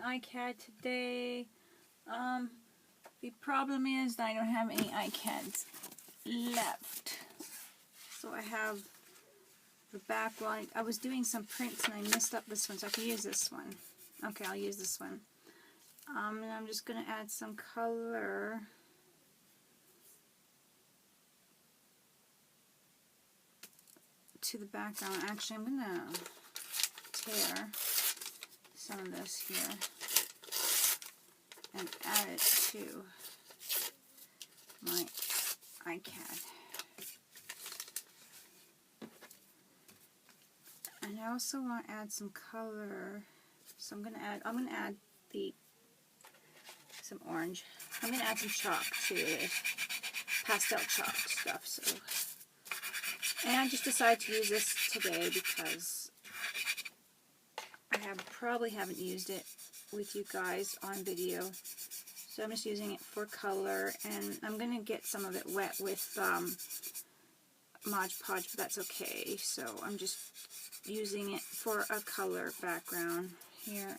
Icad today. The problem is that I don't have any Icads left. So I have the back one. I was doing some prints and I messed up this one, so I can use this one. Okay, I'll use this one. And I'm just going to add some color. To the background. Actually, I'm going to tear some of this here and add it to my Icad. And I also want to add some color, so I'm going to add some orange. I'm going to add some chalk to it, pastel chalk stuff. So, and I just decided to use this today because I probably haven't used it with you guys on video. So I'm just using it for color, and I'm going to get some of it wet with Mod Podge, but that's okay. So I'm just using it for a color background here.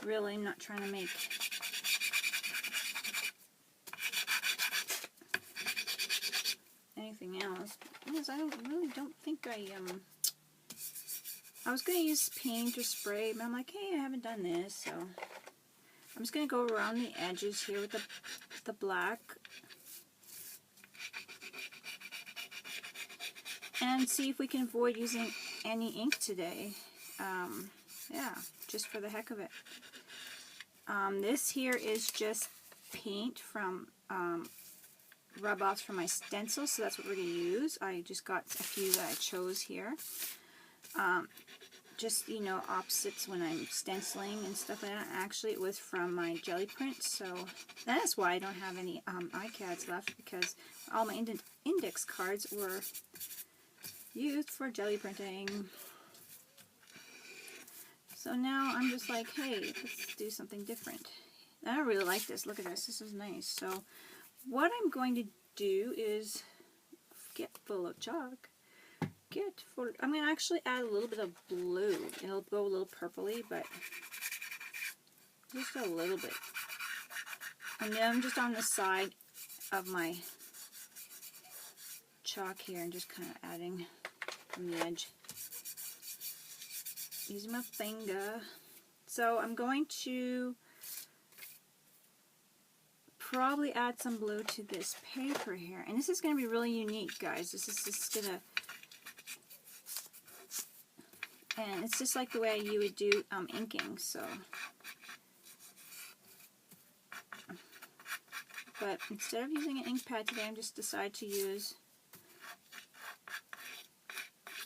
Really, I'm not trying to make anything else, because I really don't think I was going to use paint or spray, but I'm like, hey, I haven't done this, so I'm just going to go around the edges here with the black and see if we can avoid using any ink today. Yeah, just for the heck of it. This here is just paint from rub-offs from my stencil, so that's what we're going to use. I just got a few that I chose here. Just, you know, opposites when I'm stenciling and stuff like that. Actually, it was from my jelly print, so that's why I don't have any Icads left, because all my index cards were used for jelly printing. So now I'm just like, hey, let's do something different. I really like this. Look at this. This is nice. So what I'm going to do is get full of chalk. I'm going to actually add a little bit of blue. It'll go a little purpley, but just a little bit. And then I'm just on the side of my chalk here and just kind of adding from the edge. Using my finger. So I'm going to probably add some blue to this paper here. And this is going to be really unique, guys. This is just going to... And it's just like the way you would do inking, so. But instead of using an ink pad today, I'm just decided to use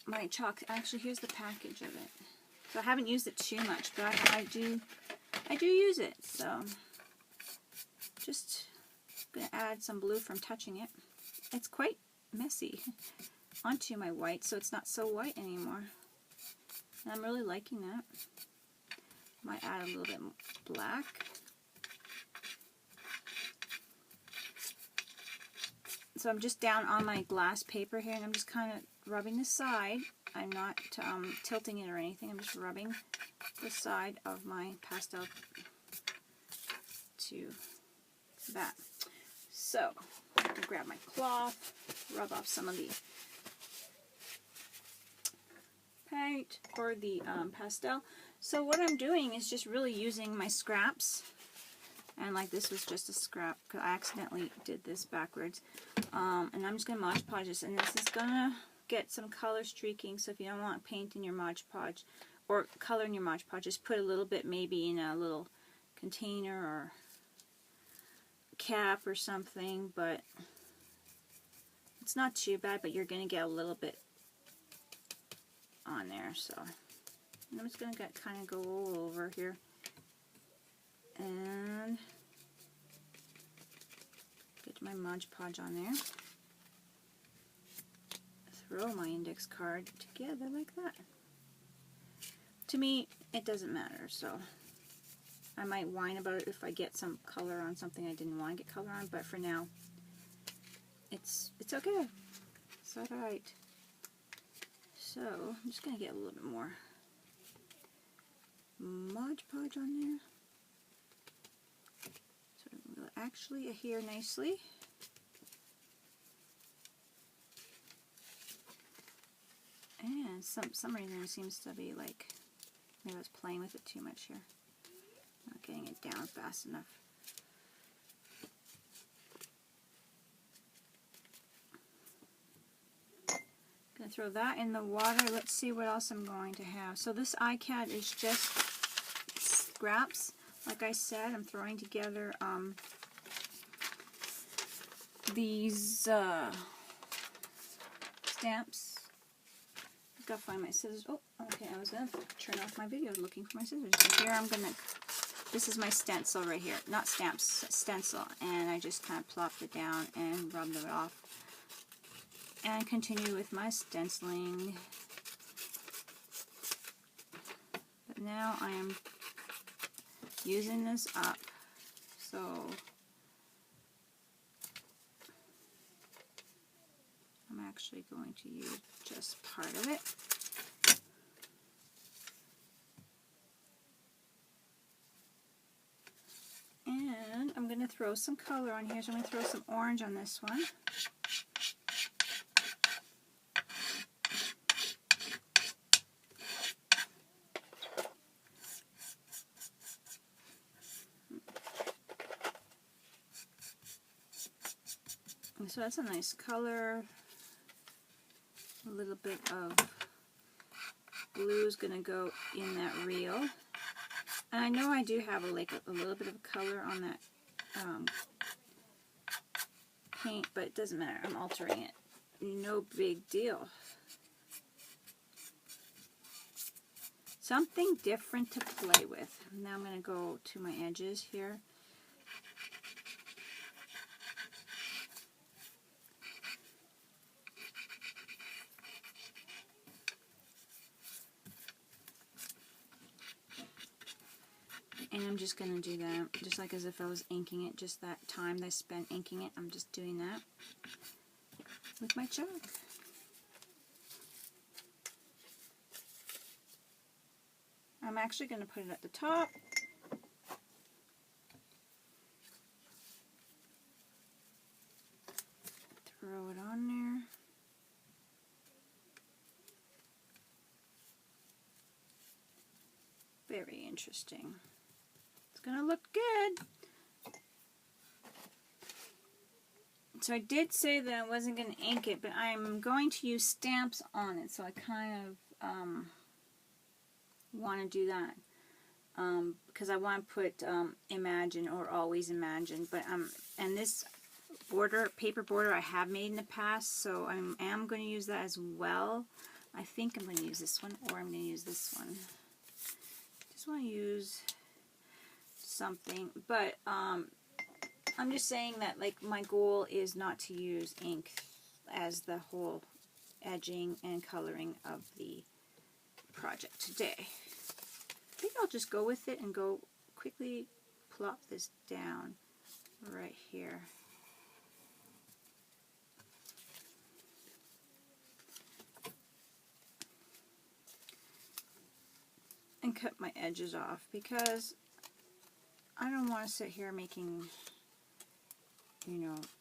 my chalk. Actually, here's the package of it. So I haven't used it too much, but I do use it. So just gonna add some blue from touching it. It's quite messy onto my white, so it's not so white anymore. And I'm really liking that. Might add a little bit black. So I'm just down on my glass paper here, and I'm just kind of rubbing the side. I'm not tilting it or anything. I'm just rubbing the side of my pastel to that. So I'm going to grab my cloth, rub off some of the paint or the pastel. So what I'm doing is just really using my scraps, and like this was just a scrap because I accidentally did this backwards, and I'm just going to Mod Podge this, and this is going to get some color streaking. So if you don't want paint in your Mod Podge or color in your Mod Podge, just put a little bit maybe in a little container or cap or something, but it's not too bad, but you're going to get a little bit on there. So I'm just going to kind of go all over here and get my Mod Podge on there. Throw my index card together like that. To me, it doesn't matter, so I might whine about it if I get some color on something I didn't want to get color on, but for now, it's okay. It's alright. So I'm just going to get a little bit more Mod Mod Podge on there. So it will actually adhere nicely. And some reason it seems to be like, maybe I was playing with it too much here. Not getting it down fast enough. Gonna throw that in the water. Let's see what else I'm going to have. So this Icad is just scraps. Like I said, I'm throwing together these stamps. I've got to find my scissors. Oh, okay, I was going to turn off my video looking for my scissors. So here I'm going to, this is my stencil right here. Not stamps, stencil. And I just kind of plopped it down and rubbed it off. And continue with my stenciling. But now I am using this up. So I'm actually going to use just part of it. And I'm going to throw some color on here. So I'm going to throw some orange on this one. So that's a nice color. A little bit of blue is going to go in that reel. And I know I do have a little bit of color on that paint, but it doesn't matter. I'm altering it. No big deal. Something different to play with. Now I'm going to go to my edges here. And I'm just going to do that, just like as if I was inking it, just that time that I spent inking it, I'm just doing that with my chalk. I'm actually going to put it at the top. Throw it on there. Very interesting. It's going to look good. So I did say that I wasn't going to ink it, but I'm going to use stamps on it, so I kind of want to do that. Because I want to put Imagine or Always Imagine, but and this border, paper border I have made in the past, so I am going to use that as well. I think I'm going to use this one, or I'm going to use this one. Just want to use something, but I'm just saying that, like, my goal is not to use ink as the whole edging and coloring of the project today. I think I'll just go with it and go quickly plop this down right here. And cut my edges off because I don't want to sit here making,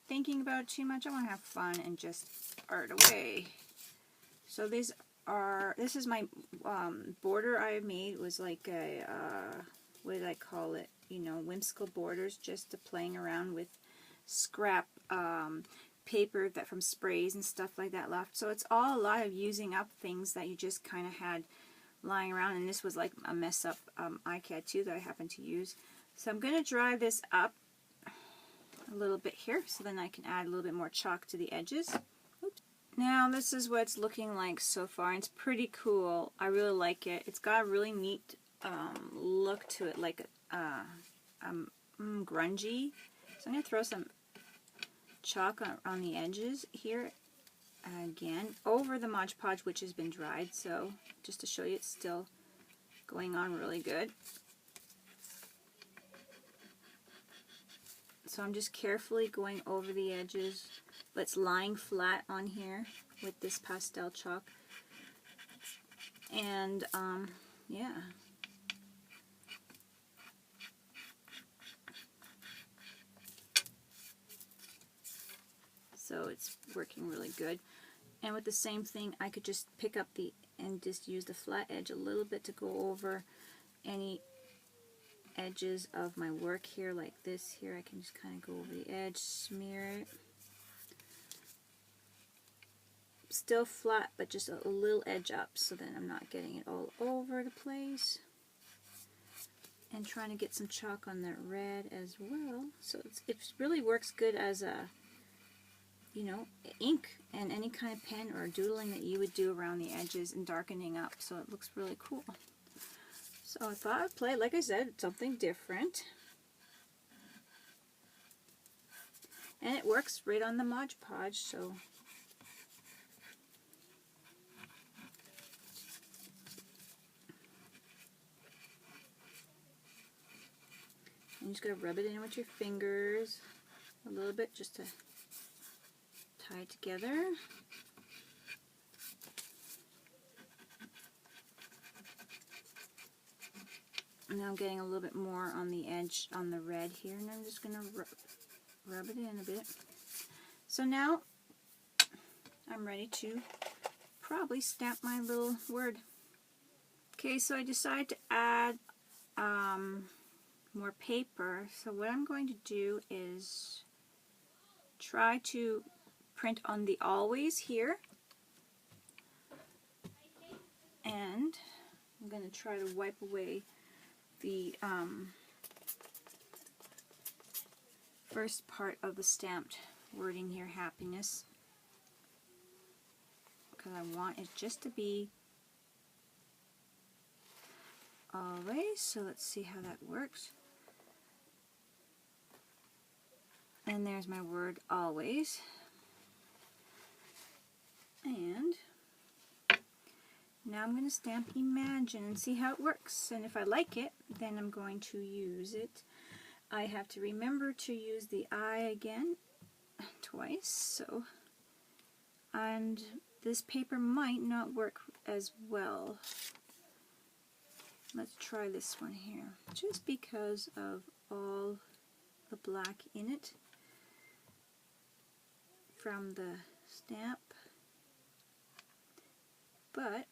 thinking about it too much. I want to have fun and just art away. So this is my border I made. It was like a, what did I call it? Whimsical borders, just playing around with scrap paper that from sprays and stuff like that left. So it's all a lot of using up things that you just kind of had lying around, and this was like a mess up Icad too that I happened to use. So I'm going to dry this up a little bit here, so then I can add a little bit more chalk to the edges. Oops. Now this is what it's looking like so far, and it's pretty cool. I really like it. It's got a really neat look to it, like grungy. So I'm going to throw some chalk on the edges here. Again, over the Mod Podge, which has been dried, so just to show you, it's still going on really good. So I'm just carefully going over the edges, but it's lying flat on here with this pastel chalk. And yeah, it's working really good. And with the same thing, I could just pick up and just use the flat edge a little bit to go over any edges of my work here, like this here. I can just kind of go over the edge, smear it. Still flat, but just a little edge up, so then I'm not getting it all over the place. And trying to get some chalk on that red as well. So it really works good as a, you know, ink and any kind of pen or doodling that you would do around the edges and darkening up. So it looks really cool. So I thought I'd play, like I said, something different. And it works right on the Mod Podge, so you just gotta rub it in with your fingers a little bit just to tie it together. And now I'm getting a little bit more on the edge on the red here, and I'm just gonna rub it in a bit. So now I'm ready to probably stamp my little word. Okay, so I decided to add more paper. So what I'm going to do is try to print on the always here, and I'm going to try to wipe away the first part of the stamped wording here, happiness, because I want it just to be always. So let's see how that works. And there's my word always. And now I'm going to stamp imagine and see how it works. And if I like it, then I'm going to use it. I have to remember to use the I again twice. So, and this paper might not work as well. Let's try this one here, just because of all the black in it from the stamp. But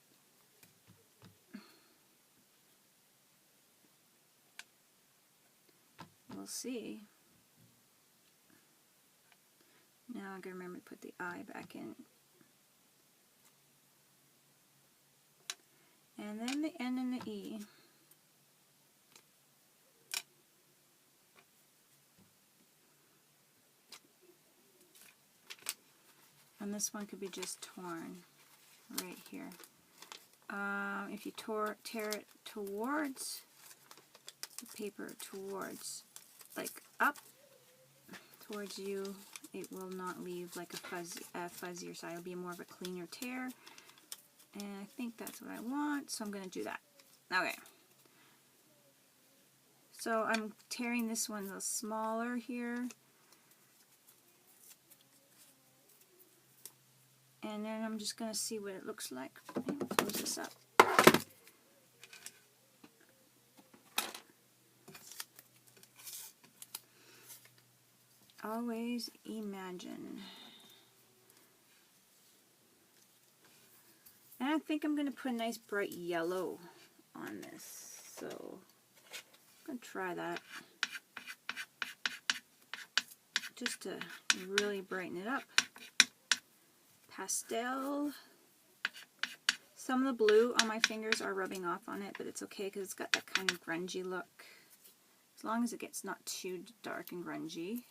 we'll see. Now I'm going to remember to put the I back in. And then the N and the E. And this one could be just torn right here. If you tear it towards the paper, towards, like up towards you, it will not leave like a fuzzier side. It'll be more of a cleaner tear. And I think that's what I want, so I'm going to do that. Okay. So I'm tearing this one a little smaller here. And then I'm just going to see what it looks like. Close this up. Always imagine. And I think I'm going to put a nice bright yellow on this. So I'm going to try that. Just to really brighten it up. Pastel. Some of the blue on my fingers are rubbing off on it, but it's okay because it's got that kind of grungy look. As long as it gets not too dark and grungy.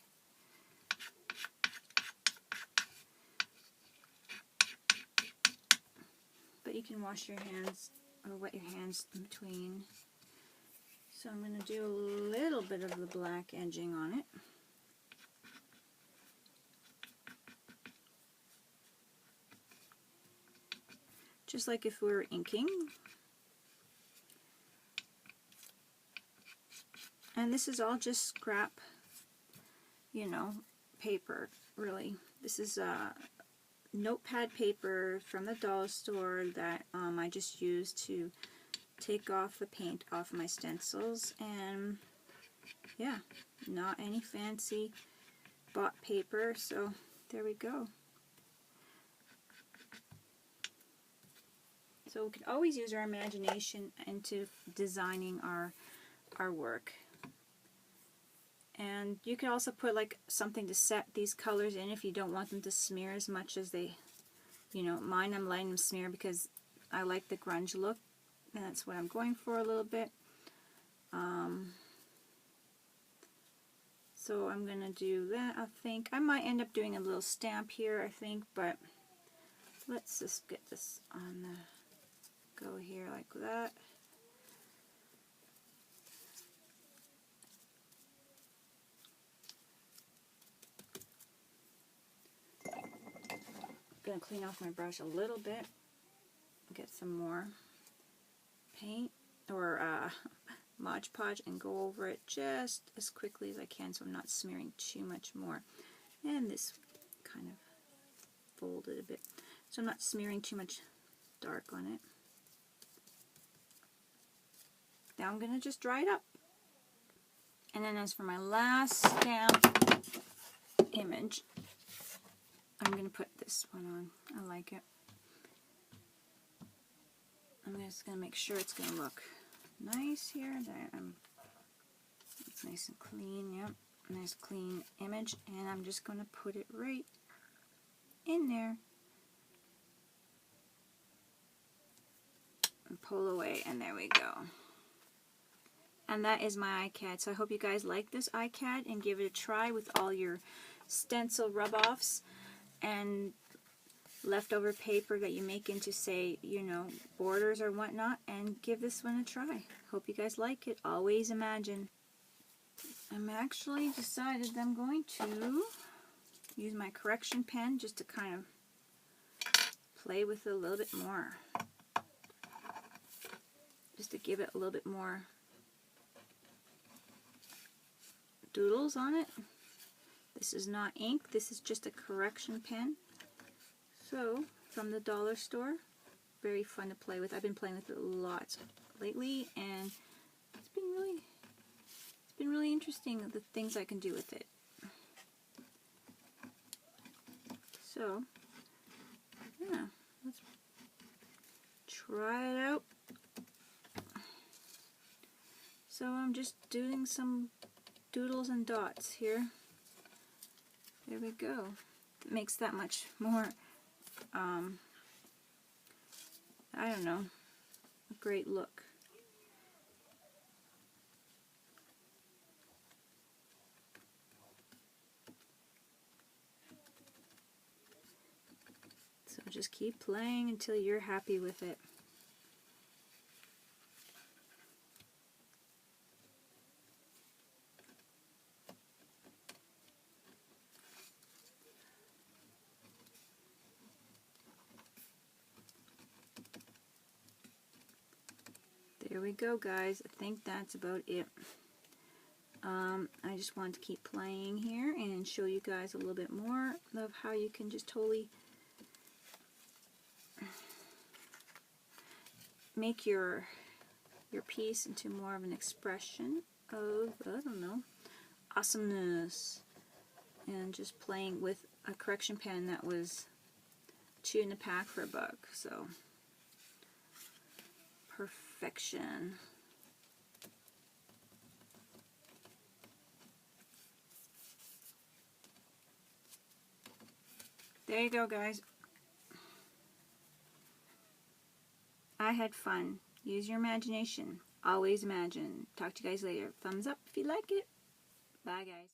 But you can wash your hands or wet your hands in between. So I'm going to do a little bit of the black edging on it. Just like if we were inking. And this is all just scrap, you know, paper, really. This is notepad paper from the dollar store that I just used to take off the paint off my stencils. And yeah, not any fancy bought paper. So there we go. So we can always use our imagination into designing our work. And you can also put like something to set these colors in if you don't want them to smear as much as they, you know, mine I'm letting them smear because I like the grunge look, and that's what I'm going for a little bit. So I'm going to do that, I think. I might end up doing a little stamp here, I think, but let's just get this on the go here like that. I'm going to clean off my brush a little bit, get some more paint or Mod Podge and go over it just as quickly as I can so I'm not smearing too much more. And this kind of folded a bit so I'm not smearing too much dark on it. Now I'm going to just dry it up. And then as for my last stamp image, I'm going to put this one on. I like it. I'm just going to make sure it's going to look nice here. It's nice and clean, yep. Nice clean image. And I'm just going to put it right in there. And pull away, and there we go. And that is my Icad. So I hope you guys like this Icad and give it a try with all your stencil rub-offs and leftover paper that you make into, say, you know, borders or whatnot, and give this one a try. Hope you guys like it. Always imagine. I'm actually decided that I'm going to use my correction pen just to kind of play with it a little bit more. Just to give it a little bit more doodles on it. This is not ink, this is just a correction pen. So, from the dollar store, very fun to play with. I've been playing with it a lot lately, and it's been really interesting the things I can do with it. So, yeah, let's try it out. So I'm just doing some doodles and dots here. There we go. It makes that much more, I don't know, a great look. So just keep playing until you're happy with it. There we go, guys. I think that's about it. I just wanted to keep playing here and show you guys a little bit more of how you can just totally make your piece into more of an expression of, I don't know, awesomeness. And just playing with a correction pen that was $2 in the pack for $1. So perfection. There you go, guys. I had fun. Use your imagination. Always imagine. Talk to you guys later. Thumbs up if you like it. Bye, guys.